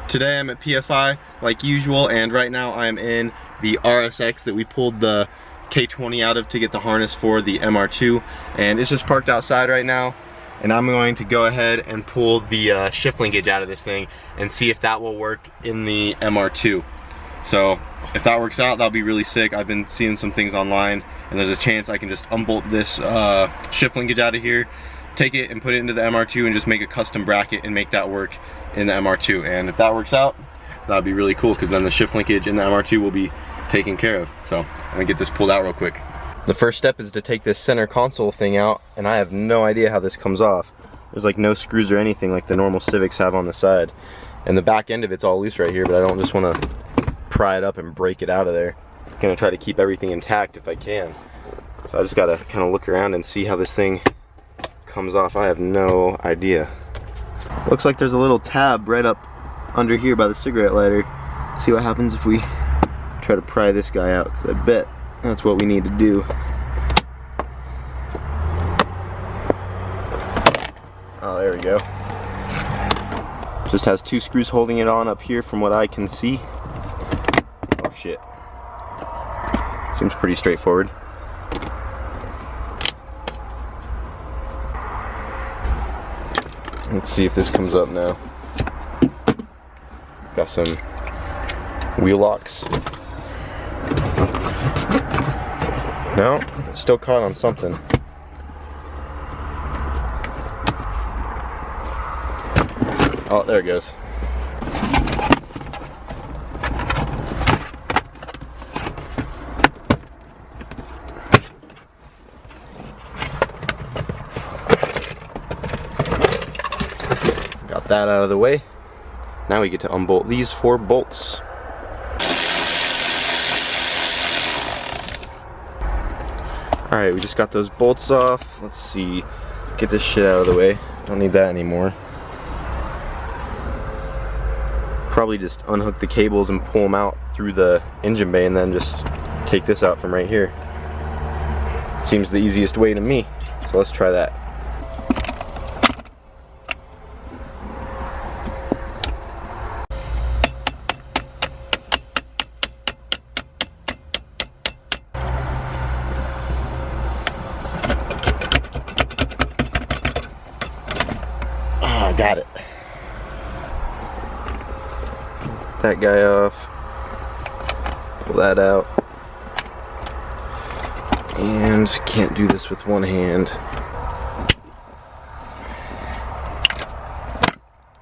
Today I'm at PFI like usual, and right now I'm in the RSX that we pulled the K20 out of to get the harness for the MR2, and it's just parked outside right now, and I'm going to go ahead and pull the shift linkage out of this thing and see if that will work in the MR2. So if that works out, that'll be really sick. I've been seeing some things online, and there's a chance I can just unbolt this shift linkage out of here, take it and put it into the MR2 and just make a custom bracket and make that work in the MR2. And if that works out, that'd be really cool, because then the shift linkage in the MR2 will be taken care of. So I'm gonna get this pulled out real quick. The first step is to take this center console thing out, and I have no idea how this comes off. There's like no screws or anything like the normal Civics have on the side. And the back end of it's all loose right here, but I don't just wanna pry it up and break it out of there. I'm gonna try to keep everything intact if I can. So I just gotta kind of look around and see how this thing comes off. I have no idea. Looks like there's a little tab right up under here by the cigarette lighter. See what happens if we try to pry this guy out, because I bet that's what we need to do. Oh, there we go. Just has two screws holding it on up here from what I can see. Oh shit. Seems pretty straightforward. Let's see if this comes up now. Got some wheel locks. No, it's still caught on something. Oh, there it goes. Got that out of the way. Now we get to unbolt these 4 bolts. Alright, we just got those bolts off. Let's see. Get this shit out of the way. Don't need that anymore. Probably just unhook the cables and pull them out through the engine bay, and then just take this out from right here. Seems the easiest way to me. So let's try that. Got it. That guy off. Pull that out. And can't do this with one hand.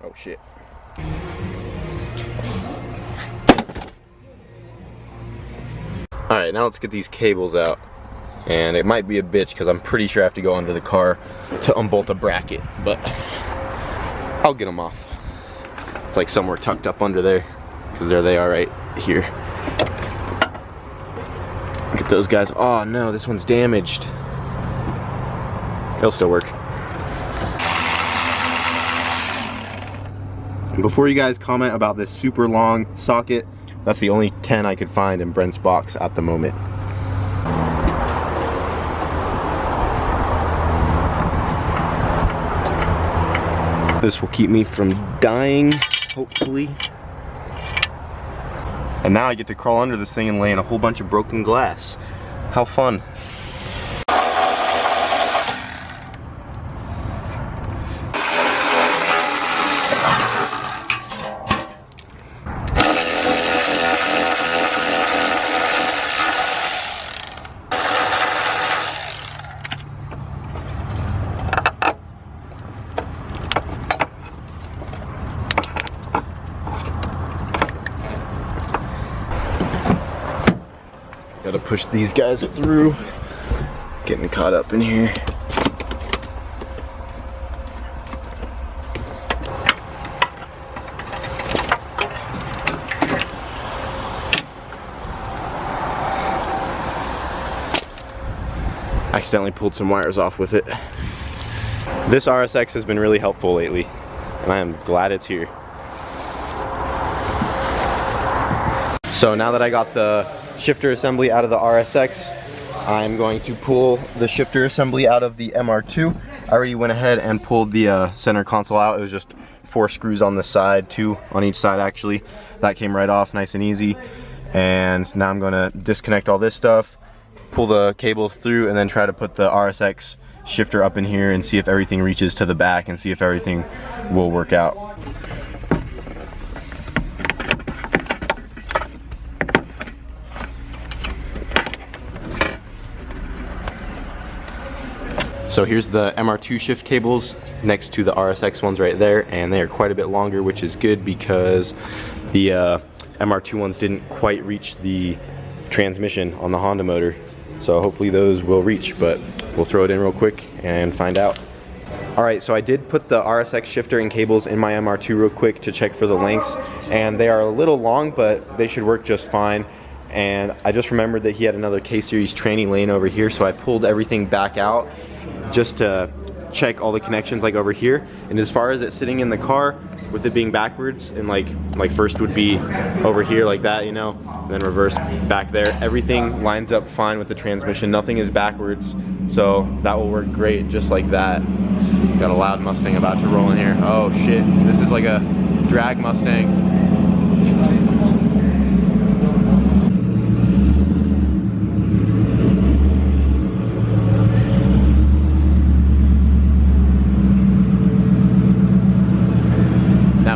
Oh shit. Alright, now let's get these cables out. And it might be a bitch, because I'm pretty sure I have to go under the car to unbolt a bracket, but I'll get them off. It's like somewhere tucked up under there, because there they are right here. Look at those guys. Oh no, this one's damaged. It'll still work. And before you guys comment about this super long socket, that's the only 10 I could find in Brent's box at the moment. This will keep me from dying, hopefully. And now I get to crawl under this thing and lay in a whole bunch of broken glass. How fun. Gotta push these guys through. Getting caught up in here. Accidentally pulled some wires off with it. This RSX has been really helpful lately, and I am glad it's here. So now that I got the shifter assembly out of the RSX, I'm going to pull the shifter assembly out of the MR2. I already went ahead and pulled the center console out. It was just 4 screws on the side, 2 on each side actually. That came right off, nice and easy. And now I'm gonna disconnect all this stuff, pull the cables through, and then try to put the RSX shifter up in here and see if everything reaches to the back and see if everything will work out. So here's the MR2 shift cables next to the RSX ones right there, and they are quite a bit longer, which is good because the MR2 ones didn't quite reach the transmission on the Honda motor. So hopefully those will reach, but we'll throw it in real quick and find out. Alright, so I did put the RSX shifter and cables in my MR2 real quick to check for the lengths, and they are a little long, but they should work just fine. And I just remembered that he had another K-Series tranny lane over here, so I pulled everything back out just to check all the connections like over here. And as far as it sitting in the car with it being backwards, and like first would be over here like that, you know, and then reverse back there, everything lines up fine with the transmission. Nothing is backwards, so that will work great just like that. Got a loud Mustang about to roll in here. Oh shit, this is like a drag Mustang.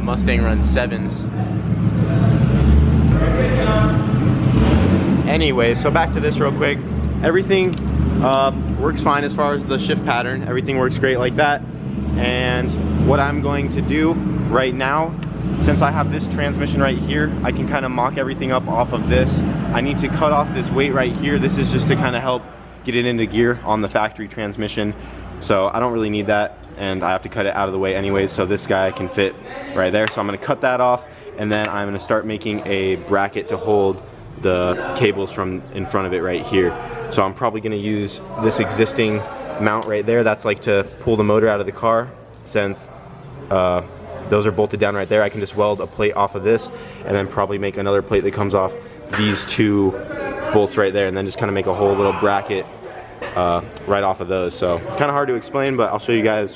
Mustang runs 7s. Anyway, so back to this real quick. Everything works fine as far as the shift pattern. Everything works great like that. And what I'm going to do right now, since I have this transmission right here, I can kind of mock everything up off of this. I need to cut off this weight right here. This is just to kind of help get it into gear on the factory transmission. So I don't really need that, and I have to cut it out of the way anyways, so this guy can fit right there. So I'm gonna cut that off, and then I'm gonna start making a bracket to hold the cables from in front of it right here. So I'm probably gonna use this existing mount right there. That's like to pull the motor out of the car. Since those are bolted down right there, I can just weld a plate off of this, and then probably make another plate that comes off these 2 bolts right there, and then just kind of make a whole little bracket right off of those. So kind of hard to explain, but I'll show you guys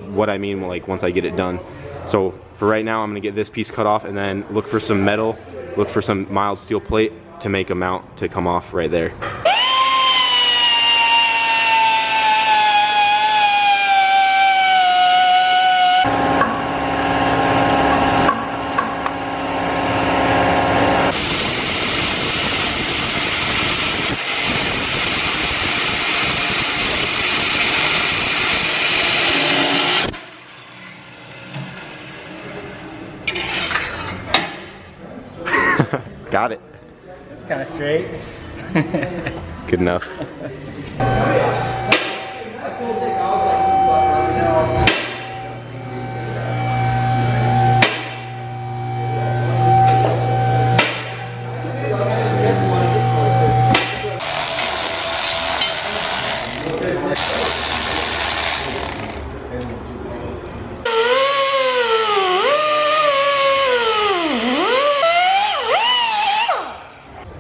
what I mean like once I get it done. So for right now, I'm gonna get this piece cut off and then look for some metal, look for some mild steel plate to make a mount to come off right there. Got it. It's kind of straight. Good enough.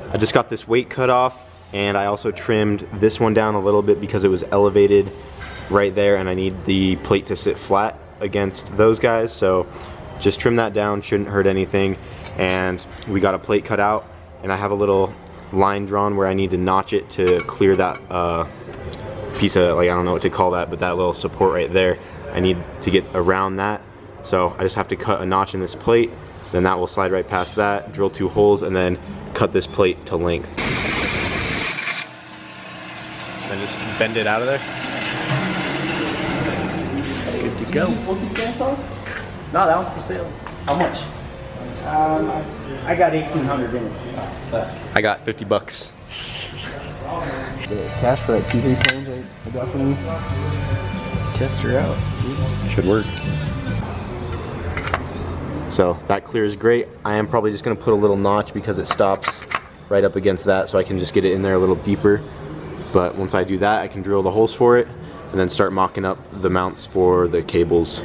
I just got this weight cut off, and I also trimmed this one down a little bit because it was elevated right there, and I need the plate to sit flat against those guys. So just trim that down, shouldn't hurt anything. And we got a plate cut out, and I have a little line drawn where I need to notch it to clear that piece of, like, I don't know what to call that, but that little support right there. I need to get around that. So I just have to cut a notch in this plate, then that will slide right past that, drill 2 holes, and then cut this plate to length. And just bend it out of there. Good to go. No, that one's for sale. How much? I got 1,800 in it. Oh, fuck. I got 50 bucks. Cash for that T3 plane I got from you. Test her out. Should work. So that clears great. I am probably just gonna put a little notch because it stops right up against that, so I can just get it in there a little deeper. But once I do that, I can drill the holes for it and then start mocking up the mounts for the cables.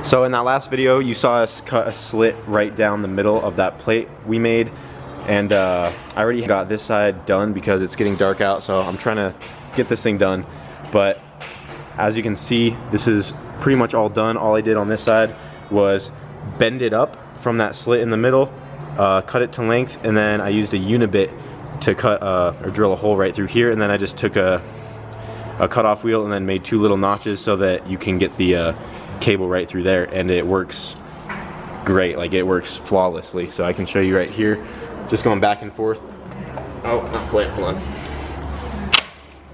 So in that last video, you saw us cut a slit right down the middle of that plate we made. And I already got this side done because it's getting dark out, so I'm trying to get this thing done. But as you can see, this is pretty much all done. All I did on this side was bend it up from that slit in the middle, cut it to length, and then I used a unibit to cut or drill a hole right through here, and then I just took a cutoff wheel and then made 2 little notches so that you can get the cable right through there, and it works great. Like, it works flawlessly. So I can show you right here, just going back and forth. Oh, not quite, hold on.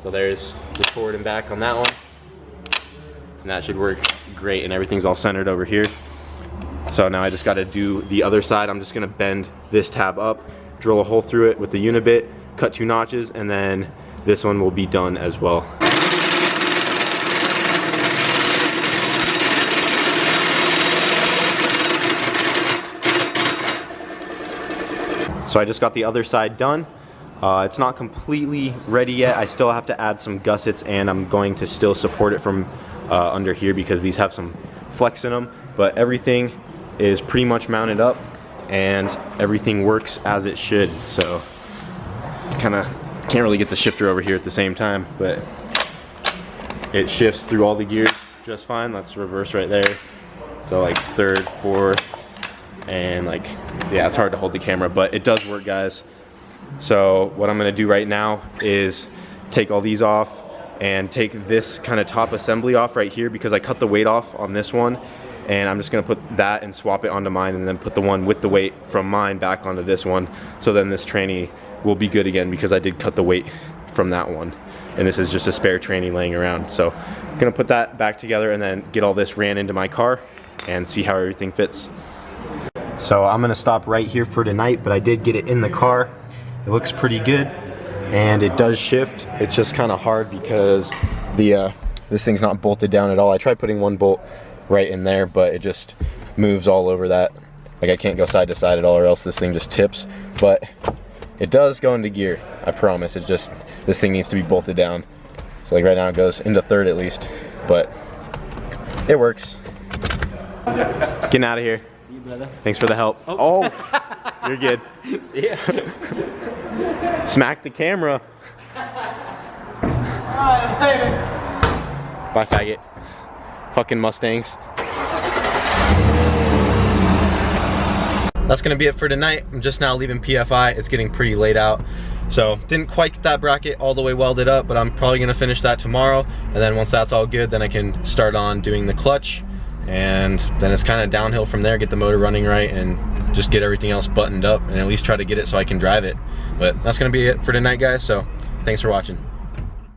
So there's just forward and back on that one, and that should work great, and everything's all centered over here. So now I just got to do the other side. I'm just gonna bend this tab up, drill a hole through it with the unibit, cut 2 notches, and then this one will be done as well. So I just got the other side done. It's not completely ready yet. I still have to add some gussets, and I'm going to still support it from under here because these have some flex in them. But everything is pretty much mounted up and everything works as it should. So kind of can't really get the shifter over here at the same time, but it shifts through all the gears just fine. That's reverse right there. So like 3rd, 4th, and like, yeah, it's hard to hold the camera, but it does work, guys. So what I'm gonna do right now is take all these off and take this kind of top assembly off right here because I cut the weight off on this one, and I'm just gonna put that and swap it onto mine, and then put the one with the weight from mine back onto this one. So then this tranny will be good again because I did cut the weight from that one, and this is just a spare tranny laying around. So I'm gonna put that back together and then get all this ran into my car and see how everything fits. So I'm gonna stop right here for tonight, but I did get it in the car. It looks pretty good, and it does shift. It's just kind of hard because the this thing's not bolted down at all. I tried putting 1 bolt right in there, but it just moves all over that. Like, I can't go side to side at all, or else this thing just tips. But it does go into gear, I promise. It's just, this thing needs to be bolted down. So like right now it goes into 3rd at least, but it works. Getting out of here. See you, brother. Thanks for the help. Oh, you're good. See ya. Smack the camera. Alright, later. Bye, faggot. Fucking Mustangs. That's gonna be it for tonight. I'm just now leaving PFI. It's getting pretty late out. So didn't quite get that bracket all the way welded up, but I'm probably gonna finish that tomorrow. And then once that's all good, then I can start on doing the clutch. And then it's kind of downhill from there, get the motor running right and just get everything else buttoned up and at least try to get it so I can drive it. But that's gonna be it for tonight, guys. So thanks for watching.